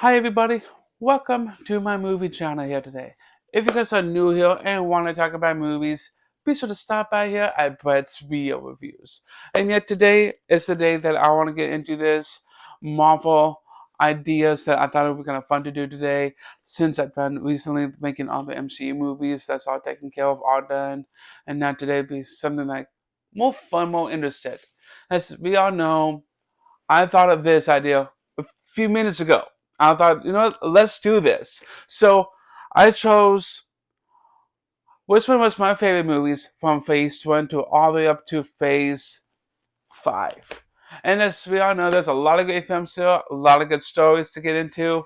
Hi everybody, welcome to my movie channel here today. If you guys are new here and want to talk about movies, be sure to stop by here at Brett's Video Reviews. And yet today is the day that I want to get into this Marvel ideas that I thought it would be kind of fun to do today, since I've been recently making all the MCU movies. That's all taken care of, all done. And now today will be something like more fun, more interested. As we all know, I thought of this idea a few minutes ago. I thought, let's do this. So I chose which one was my favorite movies from phase one to all the way up to phase five. And as we all know, there's a lot of great films here, a lot of good stories to get into.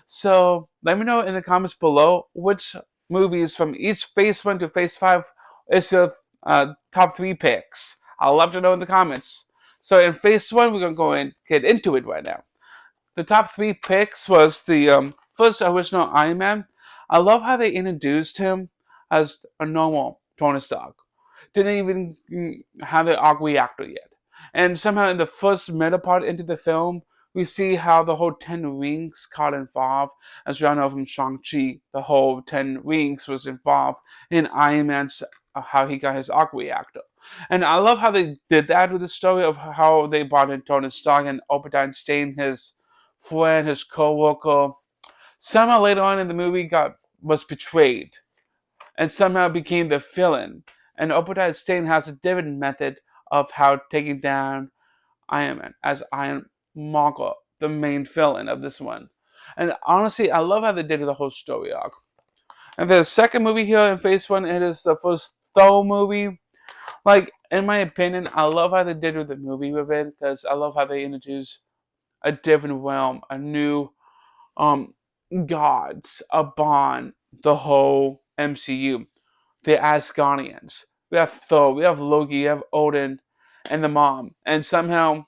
So let me know in the comments below which movies from each phase one to phase five is your top three picks. I'd love to know in the comments. So in phase one, we're gonna go and get into it right now. The top three picks was the first original Iron Man. I love how they introduced him as a normal Tony Stark. Didn't even have the arc reactor yet. And somehow in the first meta part into the film, we see how the whole 10 rings got involved. As we all know from Shang-Chi, the whole 10 rings was involved in Iron Man's, how he got his arc reactor. And I love how they did that with the story of how they brought in Tony Stark and Obadiah Stane, his friend, his co-worker. Somehow later on in the movie was betrayed and somehow became the villain. And Obadiah Stane has a different method of how taking down Iron Man as Iron Monger, the main villain of this one. And honestly, I love how they did the whole story arc. And the second movie here in phase one, it is the first Thor movie. Like, in my opinion, I love how they did with the movie with it, because I love how they introduced a different realm, a new um gods upon the whole MCU. The Asgardians. We have Thor, we have Loki, we have Odin, and the mom. And somehow,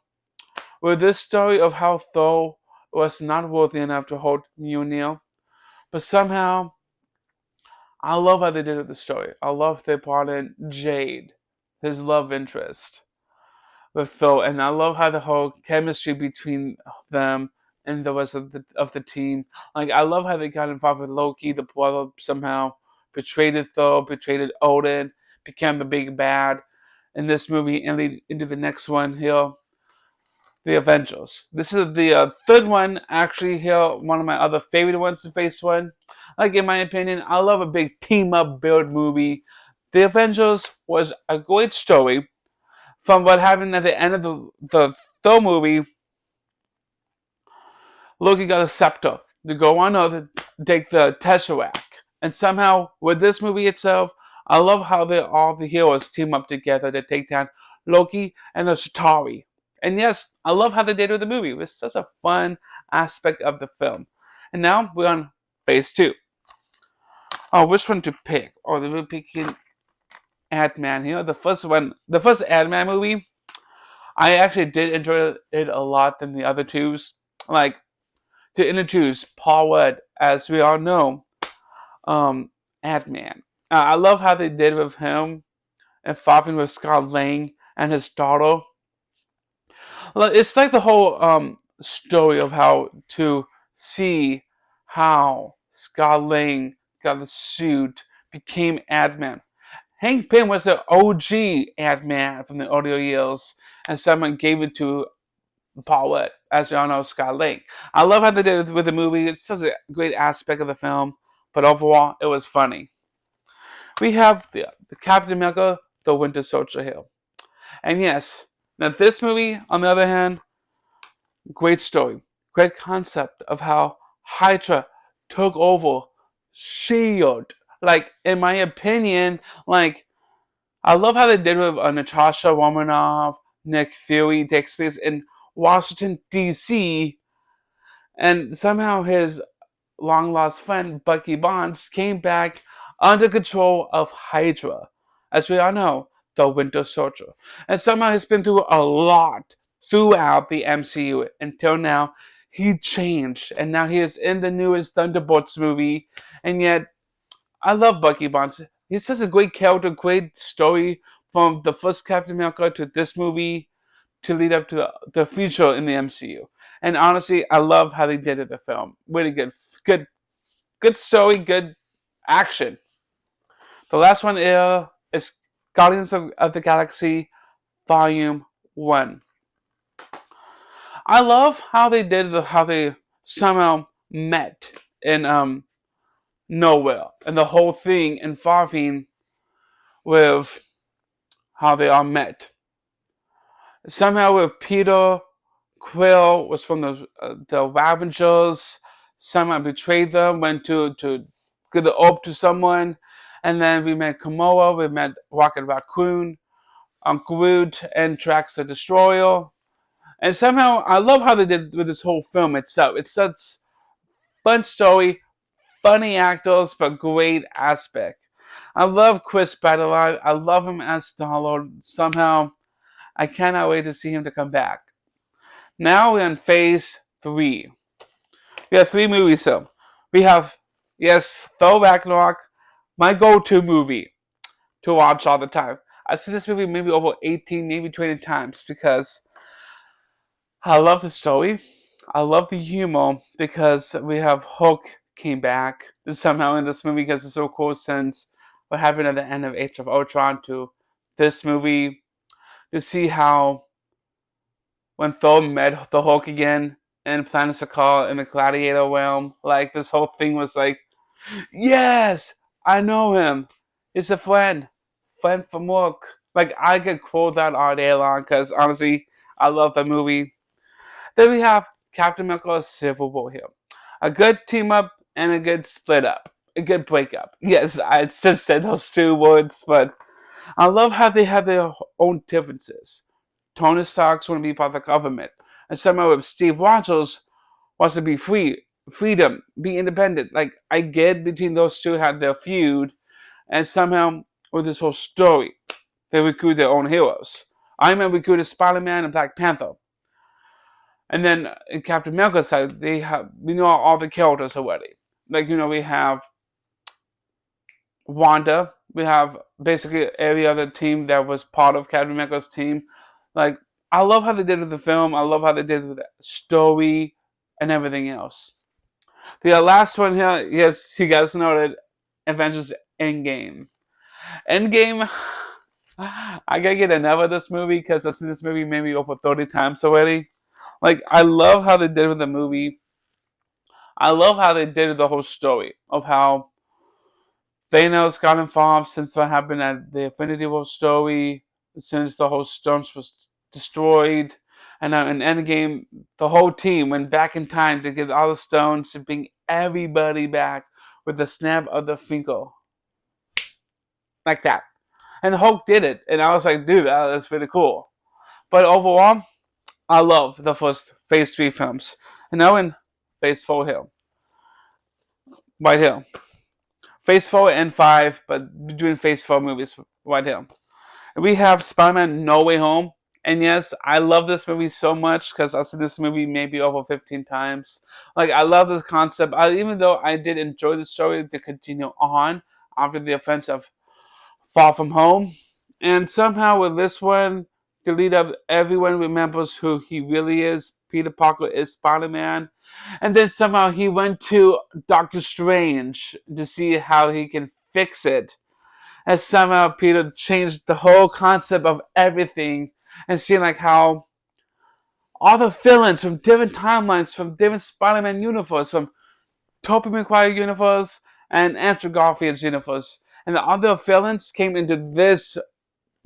with this story of how Thor was not worthy enough to hold Mjolnir, but somehow, I love how they did with the story. I love they brought in Jade, his love interest, with Thor, and I love how the whole chemistry between them and the rest of the team. Like, I love how they got involved with Loki, the brother somehow betrayed Thor, betrayed Odin, became the big bad in this movie, and lead into the next one here, the Avengers. This is the third one, actually. Here, one of my other favorite ones in Phase One. Like, in my opinion, I love a big team up build movie. The Avengers was a great story. From what happened at the end of the Thor movie, Loki got a scepter to go on Earth to take the Tesseract. And somehow, with this movie itself, I love how all the heroes team up together to take down Loki and the Chitauri. And yes, I love how they did with the movie. It was such a fun aspect of the film. And now we're on phase two. Oh, which one to pick? Oh, we're picking Ant-Man here. The first one, the first Ant-Man movie, I actually did enjoy it a lot than the other twos. Like, to introduce Paul Rudd, as we all know, Ant-Man. I love how they did with him and involving with Scott Lang and his daughter. It's like the whole story of how to see how Scott Lang got the suit, became Ant-Man. Hank Pym was the OG Ant-Man from the audio years, and someone gave it to Paul Rudd, as we all know, Scott Lang. I love how they did it with the movie. It's such a great aspect of the film, but overall, it was funny. We have the Captain America, the Winter Soldier here. And yes, now this movie, on the other hand, great story, great concept of how Hydra took over Shield. Like, in my opinion, like, I love how they did with Natasha Romanoff, Nick Fury takes place in Washington, D.C., and somehow his long lost friend, Bucky Barnes, came back under control of Hydra. As we all know, the Winter Soldier. And somehow he's been through a lot throughout the MCU until now. He changed, and now he is in the newest Thunderbolts movie, and yet I love Bucky Barnes. He's such a great character, great story from the first Captain America to this movie to lead up to the future in the MCU. And honestly, I love how they did it in the film. Really good, good story, good action. The last one is Guardians of the Galaxy Volume 1. I love how they how they somehow met in nowhere, and the whole thing involving with how they all met. Somehow with Peter Quill was from the Ravengers. Somehow betrayed them, went to give the orb to someone, and then we met Kamoa, we met Rocket Raccoon, Groot, and Drax the Destroyer. And somehow, I love how they did with this whole film itself. It's such fun story, funny actors, but great aspect. I love Chris Pratt. I love him as Star-Lord. Somehow, I cannot wait to see him to come back. Now we're in phase 3. We have 3 movies, so we have, yes, Thor Ragnarok, my go-to movie to watch all the time. I see this movie maybe over 18, maybe 20 times because I love the story. I love the humor because we have Hulk came back somehow in this movie because it's so cool since what happened at the end of Age of Ultron to this movie to see how when Thor met the Hulk again in Planet Sakar in the Gladiator realm, like this whole thing was like, yes, I know him. He's a friend from work. Like I could quote that all day long because honestly, I love the movie. Then we have Captain America Civil War here. A good team up and a good split up. A good breakup. Yes, I just said those 2 words, but I love how they have their own differences. Tony Stark's want to be part of the government, and somehow with Steve Rogers wants to be freedom, be independent. Like I get between those two had their feud, and somehow with this whole story, they recruit their own heroes. Iron Man recruited Spider-Man and Black Panther. And then in Captain America's side, we know all the characters already. Like we have Wanda, we have basically every other team that was part of Captain America's team. Like I love how they did with the film. I love how they did with the story and everything else. The last one here, yes, you guys know that Avengers Endgame. Endgame, I gotta get enough of this movie because I've seen this movie maybe over 30 times already. Like I love how they did with the movie. I love how they did the whole story of how Thanos got involved since what happened at the Infinity War story, since the whole Stones was destroyed, and now in Endgame, the whole team went back in time to get all the stones to bring everybody back with the snap of the finger, like that. And Hulk did it, and I was like, dude, that's really cool. But overall, I love the first Phase 3 films. And now in Phase 4 here, right here. Phase 4 and 5, but doing Phase 4 movies right here. We have Spider-Man No Way Home. And yes, I love this movie so much because I've seen this movie maybe over 15 times. Like, I love this concept. Even though I did enjoy the story to continue on after the events of Far From Home. And somehow with this one, to lead up, everyone remembers who he really is. Peter Parker is Spider-Man. And then somehow he went to Doctor Strange to see how he can fix it. And somehow Peter changed the whole concept of everything and seeing like how all the villains from different timelines, from different Spider-Man universe, from Tobey Maguire universe and Andrew Garfield's universe, and the other villains came into this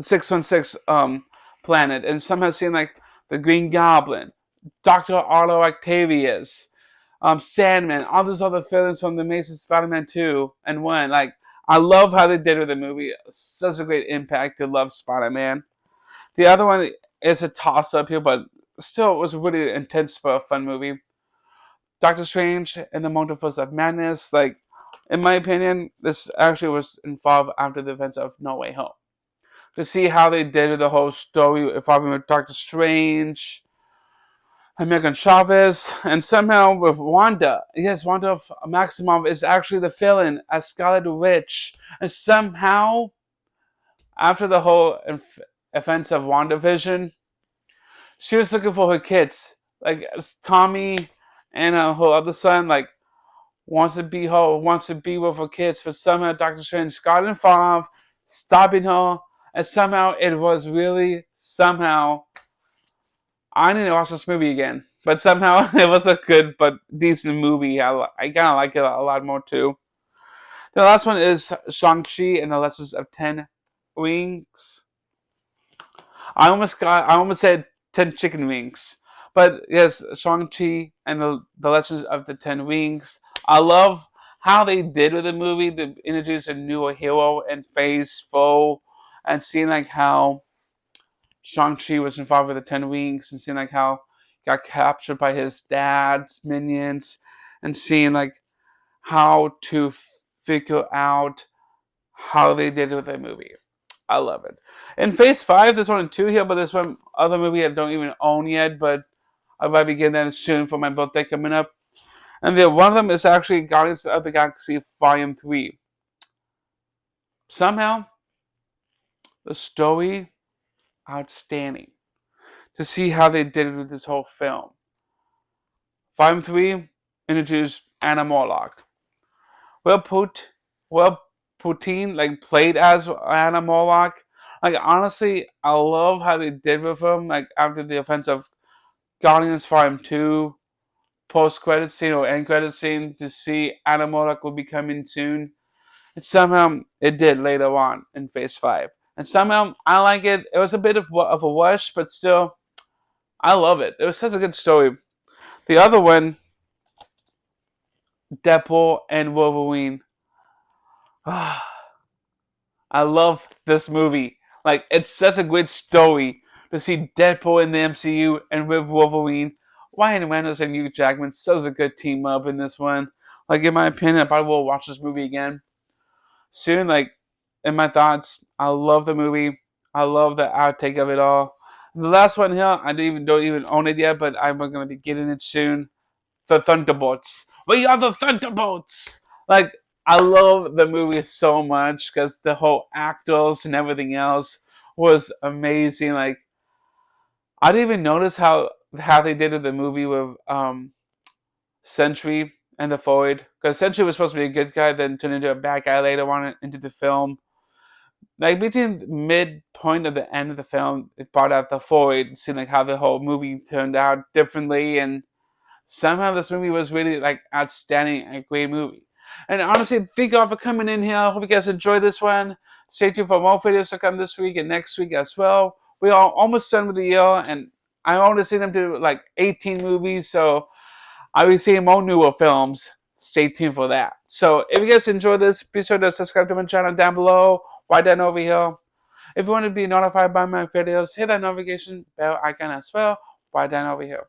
616 planet, and somehow seeing like the Green Goblin, Doctor Otto Octavius, Sandman, all those other villains from the Amazing Spider-Man 2 and 1. Like I love how they did with the movie. Such a great impact to love Spider-Man. The other one is a toss-up here, but still it was a really intense but a fun movie. Doctor Strange and the Multiverse of Madness. Like in my opinion, this actually was involved after the events of No Way Home. To see how they did the whole story involving with Doctor Strange, American Chavez, and somehow with Wanda. Yes, Wanda Maximoff is actually the villain as Scarlet Witch. And somehow, after the whole events of WandaVision, she was looking for her kids. like Tommy and her other son like wants to be with her kids, but somehow Doctor Strange got involved, stopping her, and somehow it was really somehow I need to watch this movie again. But somehow it was a good but decent movie. I kind of like it a lot more too. The last one is Shang-Chi and the Legends of Ten Wings. I almost said 10 chicken wings. But yes, Shang-Chi and the Legends of the Ten Wings. I love how they did with the movie to introduce a new hero and face foe, and seeing like how Shang-Chi was involved with the Ten Wings, and seeing like how he got captured by his dad's minions, and seeing like how to figure out how they did it with the movie. I love it. In Phase 5, there's one and two here, but there's one other movie I don't even own yet, but I might be getting that soon for my birthday coming up. And one of them is actually Guardians of the Galaxy Volume 3. Somehow, the story, outstanding. To see how they did it with this whole film. Volume 3 introduced Anna Morlock. Well put, well Poutine like played as Anna Morlock. Like honestly, I love how they did with him. Like after the events of Guardians Volume 2, post credit scene or end credit scene, to see Anna Morlock will be coming soon. And somehow it did later on in Phase 5. And somehow I like it. It was a bit of a rush, but still, I love it. It was such a good story. The other one, Deadpool and Wolverine. I love this movie. Like, it's such a great story to see Deadpool in the MCU and with Wolverine. Ryan Reynolds and Hugh Jackman, such a good team up in this one. Like, in my opinion, I probably will watch this movie again soon. Like, in my thoughts, I love the movie. I love the outtake of it all. And the last one here, I don't even own it yet, but I'm going to be getting it soon. The Thunderbolts. We are the Thunderbolts. Like I love the movie so much because the whole actors and everything else was amazing. Like I didn't even notice how they did with the movie with Sentry and the Void, because Sentry was supposed to be a good guy, then turned into a bad guy later on into the film. Like between the midpoint of the end of the film, it brought out the Void, seeing like how the whole movie turned out differently, and somehow this movie was really like outstanding, a great movie. And honestly, thank you all for coming in here. I hope you guys enjoyed this one. Stay tuned for more videos to come this week and next week as well. We are almost done with the year, and I want to see them do like 18 movies, so I'll be seeing more newer films. Stay tuned for that. So if you guys enjoyed this, be sure to subscribe to my channel down below, right down over here. If you want to be notified by my videos, hit that notification bell icon as well, right down over here.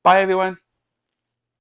Bye everyone.